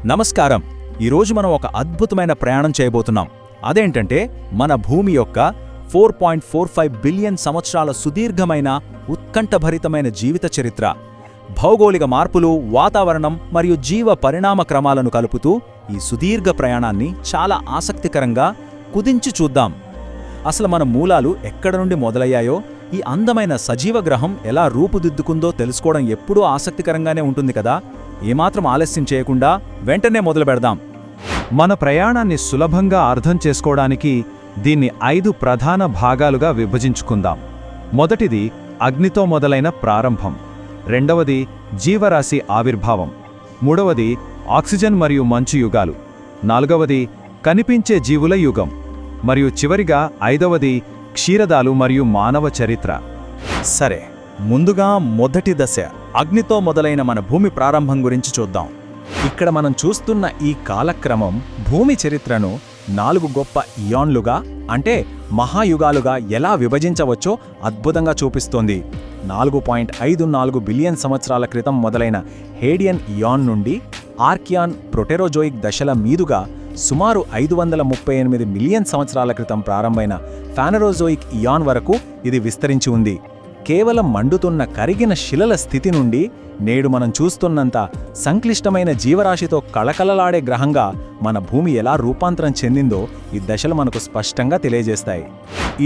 నమస్కారం. ఈరోజు మనం ఒక అద్భుతమైన ప్రయాణం చేయబోతున్నాం. అదేంటంటే మన భూమి యొక్క 4.45 బిలియన్ సంవత్సరాల సుదీర్ఘమైన ఉత్కంఠభరితమైన జీవిత చరిత్ర. భౌగోళిక మార్పులు, వాతావరణం మరియు జీవ పరిణామ క్రమాలను కలుపుతూ ఈ సుదీర్ఘ ప్రయాణాన్ని చాలా ఆసక్తికరంగా కుదించి చూద్దాం. అసలు మన మూలాలు ఎక్కడ నుండి మొదలయ్యాయో, ఈ అందమైన సజీవ గ్రహం ఎలా రూపుదిద్దుకుందో తెలుసుకోవడం ఎప్పుడూ ఆసక్తికరంగానే ఉంటుంది కదా. ఏమాత్రం ఆలస్యం చేయకుండా వెంటనే మొదలు పెడదాం. మన ప్రయాణాన్ని సులభంగా అర్థం చేసుకోవడానికి దీన్ని 5 ప్రధాన భాగాలుగా విభజించుకుందాం. మొదటిది అగ్నితో మొదలైన ప్రారంభం, రెండవది జీవరాశి ఆవిర్భావం, మూడవది ఆక్సిజన్ మరియు మంచు యుగాలు, నాలుగవది కనిపించే జీవుల యుగం, మరియు చివరిగా 5వది క్షీరదాలు మరియు మానవ చరిత్ర. సరే, ముందుగా మొదటి దశ అగ్నితో మొదలైన మన భూమి ప్రారంభం గురించి చూద్దాం. ఇక్కడ మనం చూస్తున్న ఈ కాలక్రమం భూమి చరిత్రను 4 గొప్ప ఇయాన్లుగా, అంటే మహాయుగాలుగా ఎలా విభజించవచ్చో అద్భుతంగా చూపిస్తోంది. 4.54 బిలియన్ సంవత్సరాల క్రితం మొదలైన హేడియన్ ఇయాన్ నుండి ఆర్కియాన్ ప్రొటెరోజోయిక్ దశల మీదుగా సుమారు 538 మిలియన్ సంవత్సరాల క్రితం ప్రారంభమైన ఫానరోజోయిక్ ఇయాన్ వరకు ఇది విస్తరించి ఉంది. కేవలం మండుతున్న కరిగిన శిలల స్థితి నుండి నేడు మనం చూస్తున్నంత సంక్లిష్టమైన జీవరాశితో కళకళలాడే గ్రహంగా మన భూమి ఎలా రూపాంతరం చెందిందో ఈ దశలు మనకు స్పష్టంగా తెలియజేస్తాయి.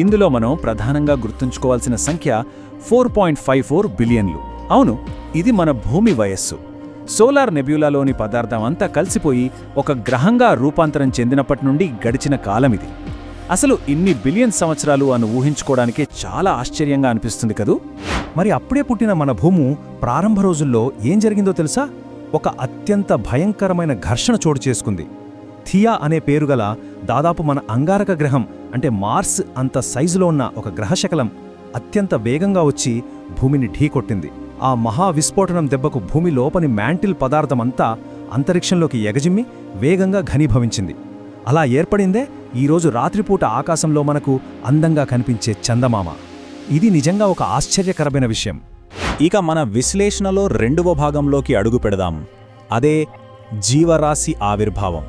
ఇందులో మనం ప్రధానంగా గుర్తుంచుకోవాల్సిన సంఖ్య 4.54 బిలియన్లు. అవును, ఇది మన భూమి వయస్సు. సోలార్ నెబ్యులాలోని పదార్థం అంతా కలిసిపోయి ఒక గ్రహంగా రూపాంతరం చెందినప్పటి నుండి గడిచిన కాలమిది. అసలు ఇన్ని బిలియన్ సంవత్సరాలు అని ఊహించుకోవడానికే చాలా ఆశ్చర్యంగా అనిపిస్తుంది కదూ. మరి అప్పుడే పుట్టిన మన భూము ప్రారంభ రోజుల్లో ఏం జరిగిందో తెలుసా? ఒక అత్యంత భయంకరమైన ఘర్షణ చోటు చేసుకుంది. థియా అనే పేరుగల దాదాపు మన అంగారక గ్రహం అంటే మార్స్ అంత సైజులో ఉన్న ఒక గ్రహశకలం అత్యంత వేగంగా వచ్చి భూమిని ఢీకొట్టింది. ఆ మహా విస్ఫోటనం దెబ్బకు భూమి లోపని మ్యాంటిల్ పదార్థమంతా అంతరిక్షంలోకి ఎగజిమ్మి వేగంగా ఘనీభవించింది. అలా ఏర్పడిందే ఈరోజు రాత్రిపూట ఆకాశంలో మనకు అందంగా కనిపించే చందమామ. ఇది నిజంగా ఒక ఆశ్చర్యకరమైన విషయం. ఇక మన విశ్లేషణలో 2వ భాగంలోకి అడుగు పెడదాం. అదే జీవరాశి ఆవిర్భావం.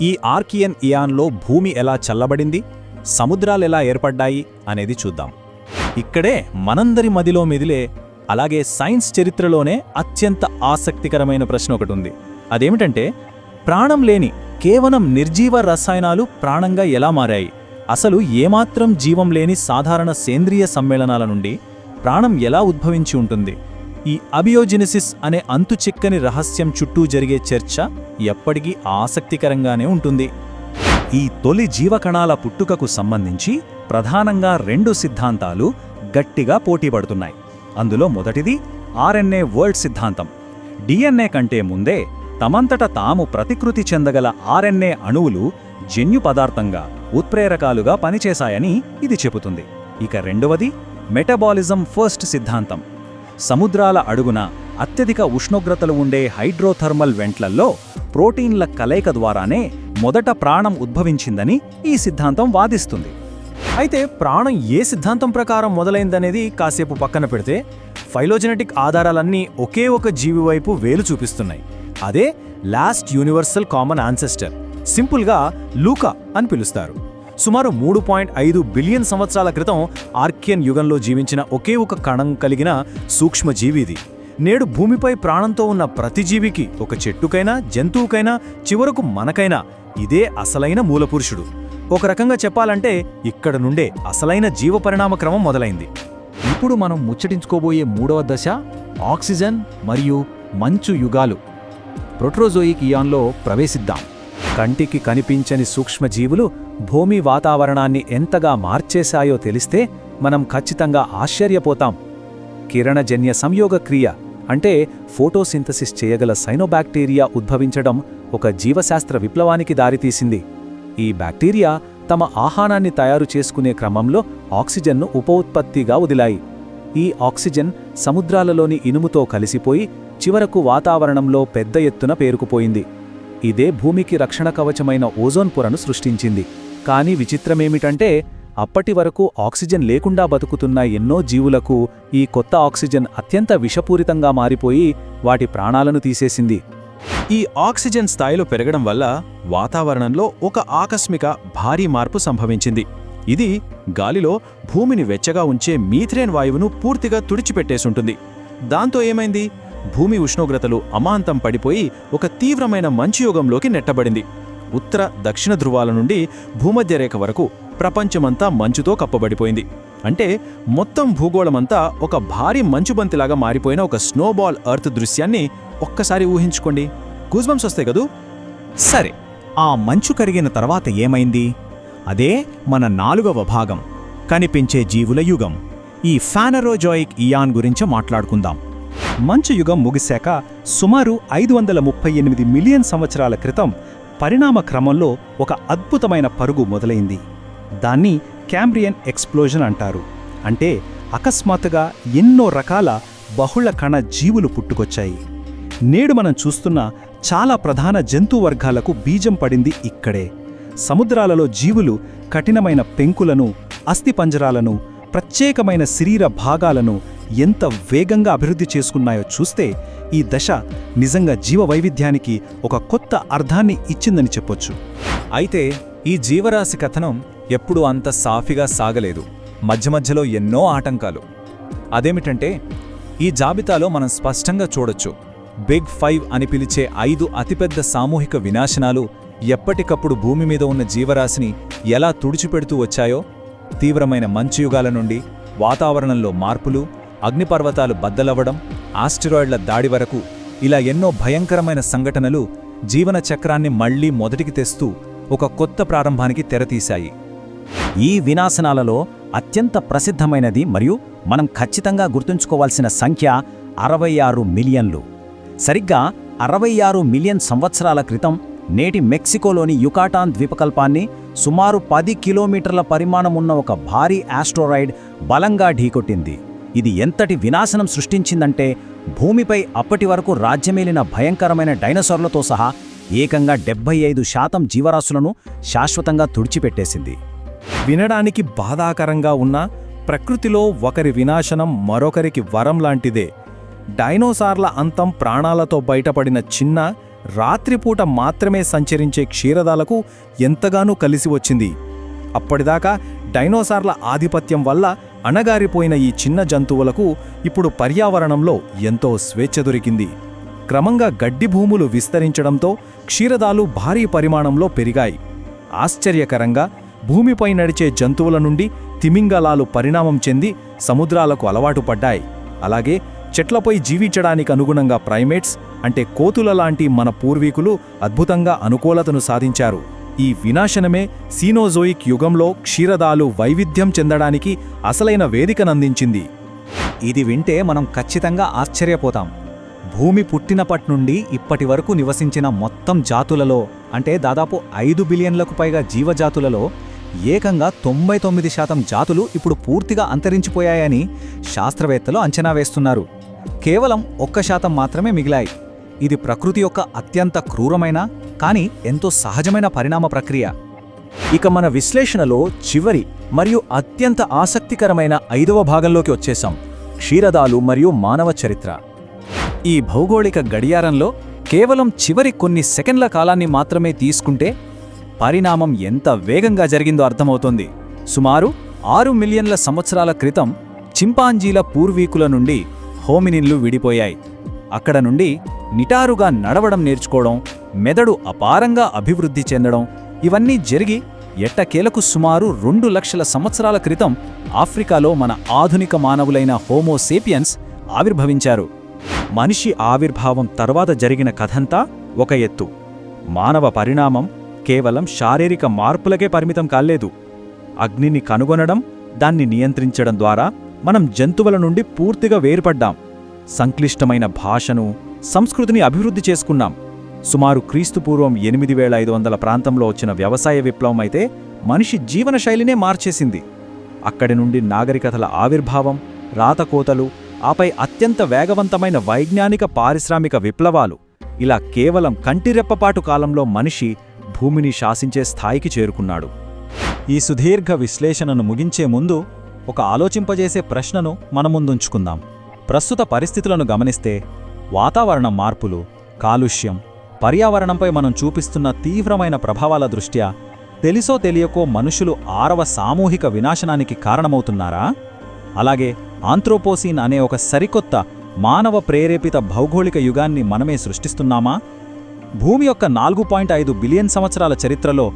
ఈ ఆర్కియన్ ఇయాన్లో భూమి ఎలా చల్లబడింది, సముద్రాలెలా ఏర్పడ్డాయి అనేది చూద్దాం. ఇక్కడే మనందరి మదిలో మెదిలే, అలాగే సైన్స్ చరిత్రలోనే అత్యంత ఆసక్తికరమైన ప్రశ్న ఒకటుంది. అదేమిటంటే, ప్రాణం లేని కేవలం నిర్జీవ రసాయనాలు ప్రాణంగా ఎలా మారాయి? అసలు ఏమాత్రం జీవం లేని సాధారణ సేంద్రియ సమ్మేళనాల నుండి ప్రాణం ఎలా ఉద్భవించి ఉంటుంది? ఈ అబియోజెనెసిస్ అనే అంతుచిక్కని రహస్యం చుట్టూ జరిగే చర్చ ఎప్పటికీ ఆసక్తికరంగానే ఉంటుంది. ఈ తొలి జీవకణాల పుట్టుకకు సంబంధించి ప్రధానంగా 2 సిద్ధాంతాలు గట్టిగా పోటీపడుతున్నాయి. అందులో మొదటిది ఆర్ఎన్ఏ వరల్డ్ సిద్ధాంతం. డిఎన్ఏ కంటే ముందే తమంతట తాము ప్రతికృతి చెందగల ఆర్ఎన్ఏ అణువులు జన్యు పదార్థంగా, ఉత్ప్రేరకాలుగా పనిచేశాయని ఇది చెబుతుంది. ఇక రెండవది మెటబాలిజం ఫస్ట్ సిద్ధాంతం. సముద్రాల అడుగున అత్యధిక ఉష్ణోగ్రతలు ఉండే హైడ్రోథర్మల్ వెంట్లల్లో ప్రోటీన్ల కలయిక ద్వారానే మొదట ప్రాణం ఉద్భవించిందని ఈ సిద్ధాంతం వాదిస్తుంది. అయితే ప్రాణం ఏ సిద్ధాంతం ప్రకారం మొదలైందనేది కాసేపు పక్కన పెడితే, ఫైలోజెనెటిక్ ఆధారాలన్నీ ఒకే ఒక జీవి వైపు వేలు చూపిస్తున్నాయి. అదే లాస్ట్ యూనివర్సల్ కామన్ యాన్సెస్టర్, సింపుల్గా లూకా అని పిలుస్తారు. సుమారు 3.5 బిలియన్ సంవత్సరాల క్రితం ఆర్కియన్ యుగంలో జీవించిన ఒకే ఒక కణం కలిగిన సూక్ష్మజీవి ఇది. నేడు భూమిపై ప్రాణంతో ఉన్న ప్రతి జీవికి, ఒక చెట్టుకైనా జంతువుకైనా చివరకు మనకైనా ఇదే అసలైన మూలపురుషుడు. ఒక రకంగా చెప్పాలంటే ఇక్కడ నుండే అసలైన జీవ పరిణామ క్రమం మొదలైంది. ఇప్పుడు మనం ముచ్చటించుకోబోయే 3వ దశ ఆక్సిజన్ మరియు మంచు యుగాలు, ప్రొటెరోజోయిక్ ఇయాన్లో ప్రవేశిద్దాం. కంటికి కనిపించని సూక్ష్మజీవులు భూమి వాతావరణాన్ని ఎంతగా మార్చేశాయో తెలిస్తే మనం ఖచ్చితంగా ఆశ్చర్యపోతాం. కిరణజన్య సంయోగ క్రియ అంటే ఫోటోసింథసిస్ చేయగల సైనోబాక్టీరియా ఉద్భవించడం ఒక జీవశాస్త్ర విప్లవానికి దారితీసింది. ఈ బ్యాక్టీరియా తమ ఆహారాన్ని తయారు చేసుకునే క్రమంలో ఆక్సిజన్ను ఉపఉత్పత్తిగా వదిలాయి. ఈ ఆక్సిజన్ సముద్రాలలోని ఇనుముతో కలిసిపోయి చివరకు వాతావరణంలో పెద్ద ఎత్తున పేరుకుపోయింది. ఇదే భూమికి రక్షణ కవచమైన ఓజోన్ పొరను సృష్టించింది. కానీ విచిత్రమేమిటంటే, అప్పటి వరకు ఆక్సిజన్ లేకుండా బతుకుతున్న ఎన్నో జీవులకు ఈ కొత్త ఆక్సిజన్ అత్యంత విషపూరితంగా మారిపోయి వాటి ప్రాణాలను తీసేసింది. ఈ ఆక్సిజన్ స్థాయిలు పెరగడం వల్ల వాతావరణంలో ఒక ఆకస్మిక భారీ మార్పు సంభవించింది. ఇది గాలిలో భూమిని వెచ్చగా ఉంచే మీథేన్ వాయువును పూర్తిగా తుడిచిపెట్టేసుంటుంది. దాంతో ఏమైంది? భూమి ఉష్ణోగ్రతలు అమాంతం పడిపోయి ఒక తీవ్రమైన మంచుయుగంలోకి నెట్టబడింది. ఉత్తర దక్షిణ ధృవాల నుండి భూమధ్యరేఖ వరకు ప్రపంచమంతా మంచుతో కప్పబడిపోయింది. అంటే మొత్తం భూగోళమంతా ఒక భారీ మంచుబంతిలాగా మారిపోయిన ఒక స్నోబాల్ ఎర్త్ దృశ్యాన్ని ఒక్కసారి ఊహించుకోండి. గూస్బంప్స్ వస్తాయి కదూ? సరే, ఆ మంచు కరిగిన తర్వాత ఏమైంది? అదే మన 4వ భాగం, కనిపించే జీవుల యుగం. ఈ ఫానరోజోయిక్ ఇయాన్ గురించి మాట్లాడుకుందాం. మంచు యుగం ముగిశాక సుమారు 538 మిలియన్ సంవత్సరాల క్రితం పరిణామ క్రమంలో ఒక అద్భుతమైన పరుగు మొదలైంది. దాన్ని క్యాంబ్రియన్ ఎక్స్ప్లోజన్ అంటారు. అంటే అకస్మాత్తుగా ఎన్నో రకాల బహుళ కణ జీవులు పుట్టుకొచ్చాయి. నేడు మనం చూస్తున్న చాలా ప్రధాన జంతువర్గాలకు బీజం పడింది ఇక్కడే. సముద్రాలలో జీవులు కఠినమైన పెంకులను, అస్థిపంజరాలను, ప్రత్యేకమైన శరీర భాగాలను ఎంత వేగంగా అభివృద్ధి చేసుకున్నాయో చూస్తే ఈ దశ నిజంగా జీవవైవిధ్యానికి ఒక కొత్త అర్థాన్ని ఇచ్చిందని చెప్పొచ్చు. అయితే ఈ జీవరాశి కథనం ఎప్పుడూ అంత సాఫీగా సాగలేదు. మధ్య మధ్యలో ఎన్నో ఆటంకాలు. అదేమిటంటే, ఈ జాబితాలో మనం స్పష్టంగా చూడొచ్చు, బిగ్ 5 అని పిలిచే 5 అతిపెద్ద సామూహిక వినాశనాలు ఎప్పటికప్పుడు భూమి మీద ఉన్న జీవరాశిని ఎలా తుడిచిపెడుతూ వచ్చాయో. తీవ్రమైన మంచుయుగాల నుండి వాతావరణంలో మార్పులు, అగ్నిపర్వతాలు బద్దలవ్వడం, ఆస్టెరాయిడ్ల దాడి వరకు ఇలా ఎన్నో భయంకరమైన సంఘటనలు జీవన చక్రాన్ని మళ్లీ మొదటికి తెస్తూ ఒక కొత్త ప్రారంభానికి తెరతీశాయి. ఈ వినాశనాలలో అత్యంత ప్రసిద్ధమైనది మరియు మనం ఖచ్చితంగా గుర్తుంచుకోవాల్సిన సంఖ్య 66 మిలియన్లు. సరిగ్గా 66 మిలియన్ సంవత్సరాల క్రితం నేటి మెక్సికోలోని యుకాటాన్ ద్వీపకల్పాన్ని సుమారు 10 కిలోమీటర్ల పరిమాణం ఉన్న ఒక భారీ ఆస్ట్రాయిడ్ బలంగా ఢీకొట్టింది. ఇది ఎంతటి వినాశనం సృష్టించిందంటే, భూమిపై అప్పటి వరకు రాజ్యమేలిన భయంకరమైన డైనోసార్లతో సహా ఏకంగా 75% జీవరాశులను శాశ్వతంగా తుడిచిపెట్టేసింది. వినడానికి బాధాకరంగా ఉన్న ప్రకృతిలో ఒకరి వినాశనం మరొకరికి వరం లాంటిదే. డైనోసార్ల అంతం ప్రాణాలతో బయటపడిన చిన్న, రాత్రిపూట మాత్రమే సంచరించే క్షీరదాలకు ఎంతగానో కలిసి వచ్చింది. అప్పటిదాకా డైనోసార్ల ఆధిపత్యం వల్ల అణగారిపోయిన ఈ చిన్న జంతువులకు ఇప్పుడు పర్యావరణంలో ఎంతో స్వేచ్ఛ దొరికింది. క్రమంగా గడ్డి భూములు విస్తరించడంతో క్షీరదాలు భారీ పరిమాణంలో పెరిగాయి. ఆశ్చర్యకరంగా భూమిపై నడిచే జంతువుల నుండి తిమింగలాలు పరిణామం చెంది సముద్రాలకు అలవాటు పడ్డాయి. అలాగే చెట్లపై జీవించడానికి అనుగుణంగా ప్రైమేట్స్ అంటే కోతుల లాంటి మన పూర్వీకులు అద్భుతంగా అనుకూలతను సాధించారు. ఈ వినాశనమే సీనోజోయిక్ యుగంలో క్షీరదాలు వైవిధ్యం చెందడానికి అసలైన వేదికనందించింది. ఇది వింటే మనం ఖచ్చితంగా ఆశ్చర్యపోతాం. భూమి పుట్టినప్పట్నుండి ఇప్పటి వరకు నివసించిన మొత్తం జాతులలో, అంటే దాదాపు 5 బిలియన్లకు పైగా జీవజాతులలో ఏకంగా 99% జాతులు ఇప్పుడు పూర్తిగా అంతరించిపోయాయని శాస్త్రవేత్తలు అంచనా వేస్తున్నారు. కేవలం 1% మాత్రమే మిగిలాయి. ఇది ప్రకృతి యొక్క అత్యంత క్రూరమైన కానీ ఎంతో సహజమైన పరిణామ ప్రక్రియ. ఇక మన విశ్లేషణలో చివరి మరియు అత్యంత ఆసక్తికరమైన 5వ భాగంలోకి వచ్చేశాం, క్షీరదాలు మరియు మానవ చరిత్ర. ఈ భౌగోళిక గడియారంలో కేవలం చివరి కొన్ని సెకండ్ల కాలాన్ని మాత్రమే తీసుకుంటే పరిణామం ఎంత వేగంగా జరిగిందో అర్థమవుతోంది. సుమారు 6 మిలియన్ల సంవత్సరాల క్రితం చింపాంజీల పూర్వీకుల నుండి హోమినిన్లు విడిపోయాయి. అక్కడ నుండి నిటారుగా నడవడం నేర్చుకోవడం, మెదడు అపారంగా అభివృద్ధి చెందడం, ఇవన్నీ జరిగి ఎట్టకేలకు సుమారు 2 లక్షల సంవత్సరాల క్రితం ఆఫ్రికాలో మన ఆధునిక మానవులైన హోమోసేపియన్స్ ఆవిర్భవించారు. మనిషి ఆవిర్భావం తర్వాత జరిగిన కథంతా ఒక ఎత్తు. మానవ పరిణామం కేవలం శారీరక మార్పులకే పరిమితం కాలేదు. అగ్నిని కనుగొనడం, దాన్ని నియంత్రించడం ద్వారా మనం జంతువుల నుండి పూర్తిగా వేరుపడ్డాం. సంక్లిష్టమైన భాషను, సంస్కృతిని అభివృద్ధి చేసుకున్నాం. సుమారు క్రీస్తుపూర్వం 8500 ప్రాంతంలో వచ్చిన వ్యవసాయ విప్లవం అయితే మనిషి జీవనశైలినే మార్చేసింది. అక్కడి నుండి నాగరికతల ఆవిర్భావం, రాతకోతలు, ఆపై అత్యంత వేగవంతమైన వైజ్ఞానిక పారిశ్రామిక విప్లవాలు, ఇలా కేవలం కంటిరెప్పపాటు కాలంలో మనిషి భూమిని శాసించే స్థాయికి చేరుకున్నాడు. ఈ సుదీర్ఘ విశ్లేషణను ముగించే ముందు ఒక ఆలోచింపజేసే ప్రశ్నను మన ముందుంచుకుందాం. ప్రస్తుత పరిస్థితులను గమనిస్తే వాతావరణ మార్పులు, కాలుష్యం, పర్యావరణంపై మనం చూపిస్తున్న తీవ్రమైన ప్రభావాల దృష్ట్యా తెలిసో తెలియకో మనుషులు 6వ సామూహిక వినాశనానికి కారణమవుతున్నారా? అలాగే ఆంథ్రోపోసీన్ అనే ఒక సరికొత్త మానవ ప్రేరేపిత భౌగోళిక యుగాన్ని మనమే సృష్టిస్తున్నామా? భూమి యొక్క 4.5 బిలియన్ సంవత్సరాల చరిత్రలో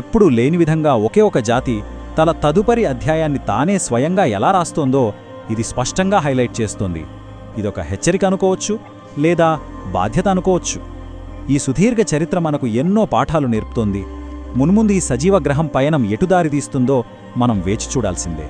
ఎప్పుడూ లేని విధంగా ఒకే ఒక జాతి తన తదుపరి అధ్యాయాన్ని తానే స్వయంగా ఎలా రాస్తోందో ఇది స్పష్టంగా హైలైట్ చేస్తోంది. ఇదొక హెచ్చరిక అనుకోవచ్చు, లేదా బాధ్యత అనుకోవచ్చు. ఈ సుదీర్ఘ చరిత్ర మనకు ఎన్నో పాఠాలు నేర్పుతోంది. మున్ముందు ఈ సజీవ గ్రహం పయనం ఎటు దారి తీస్తుందో మనం వేచి చూడాల్సిందే.